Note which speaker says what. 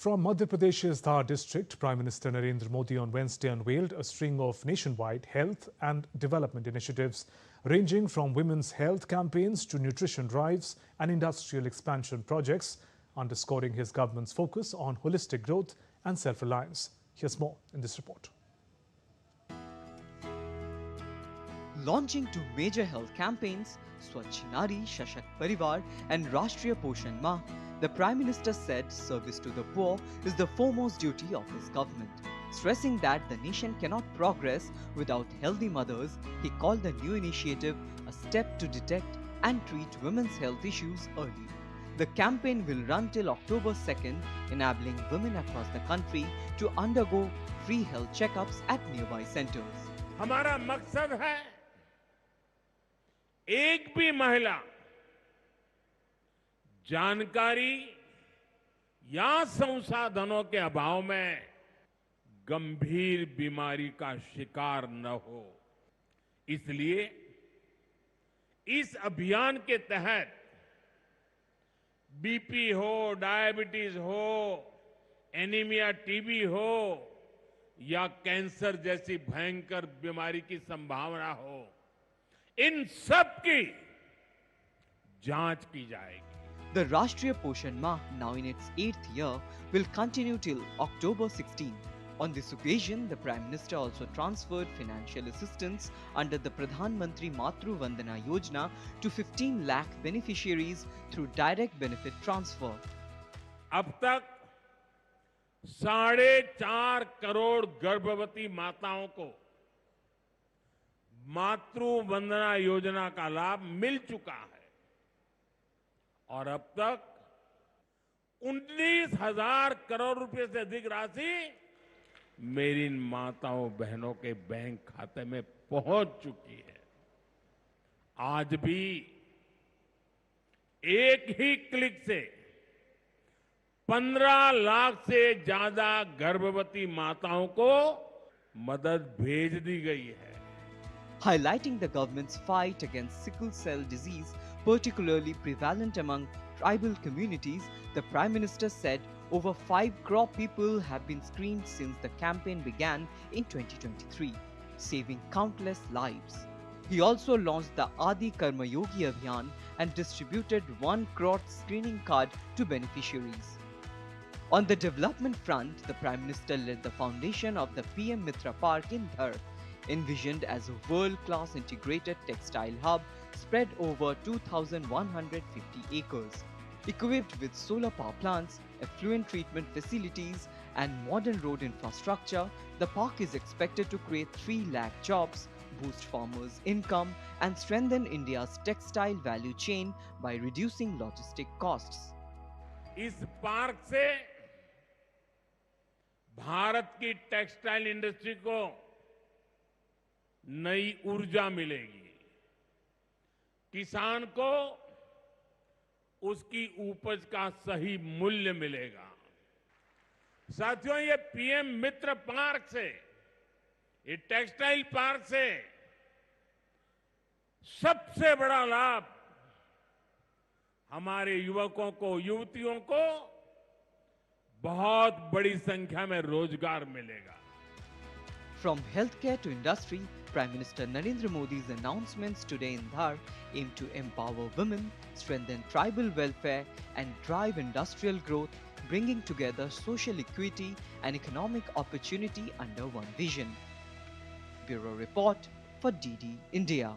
Speaker 1: From Madhya Pradesh's Dhar district, Prime Minister Narendra Modi on Wednesday unveiled a string of nationwide health and development initiatives ranging from women's health campaigns to nutrition drives and industrial expansion projects, underscoring his government's focus on holistic growth and self-reliance. Here's more in this report.
Speaker 2: Launching two major health campaigns, Swachh Nari Shashakt Parivar and Rashtriya Poshan Mah, the Prime Minister said service to the poor is the foremost duty of his government. Stressing that the nation cannot progress without healthy mothers, he called the new initiative a step to detect and treat women's health issues early. The campaign will run till October 2nd, enabling women across the country to undergo free health checkups at nearby centers.
Speaker 3: हमारा मकसद है एक भी महिला जानकारी या संसाधनों के अभाव में गंभीर बीमारी का शिकार न हो। इसलिए इस अभियान के तहत बीपी हो, डायबिटीज हो, एनीमिया, टीबी हो या कैंसर जैसी भयंकर बीमारी की संभावना हो, इन सब की जांच की जाएगी।
Speaker 2: The Rashtriya Poshan Mah, now in its 8th year, will continue till October 16. On this occasion, the Prime Minister also transferred financial assistance under the Pradhan Mantri Matru Vandana Yojana to 15 lakh beneficiaries through direct benefit transfer.
Speaker 3: अब तक 4.5 करोड़ गर्भवती माताओं को मातृ वंदना योजना का लाभ मिल चुका है और अब तक 19,000 करोड़ रुपए से अधिक राशि मेरी इन माताओं बहनों के बैंक खाते में पहुंच चुकी है। आज भी एक ही क्लिक से 15 लाख से ज्यादा गर्भवती माताओं को मदद भेज दी गई है।
Speaker 2: Highlighting the government's fight against sickle cell disease, particularly prevalent among tribal communities, the Prime Minister said over 5 crore people have been screened since the campaign began in 2023, saving countless lives. He also launched the Adi Karma Yogi Abhiyan and distributed 1 crore screening card to beneficiaries. On the development front, the Prime Minister led the foundation of the PM Mitra Park in Dhar, envisioned as a world-class integrated textile hub spread over 2,150 acres. Equipped with solar power plants, effluent treatment facilities and modern road infrastructure, the park is expected to create 3 lakh jobs, boost farmers' income and strengthen India's textile value chain by reducing logistic costs.
Speaker 3: इस park से भारत की textile industry को नई ऊर्जा मिलेगी, किसान को उसकी उपज का सही मूल्य मिलेगा। साथियों, ये पीएम मित्र पार्क से, ये टेक्सटाइल पार्क से सबसे बड़ा लाभ हमारे युवकों को, युवतियों को बहुत बड़ी संख्या में रोजगार मिलेगा।
Speaker 2: From healthcare to industry, Prime Minister Narendra Modi's announcements today in Dhar aim to empower women, strengthen tribal welfare and drive industrial growth, bringing together social equity and economic opportunity under one vision. Bureau Report for DD India.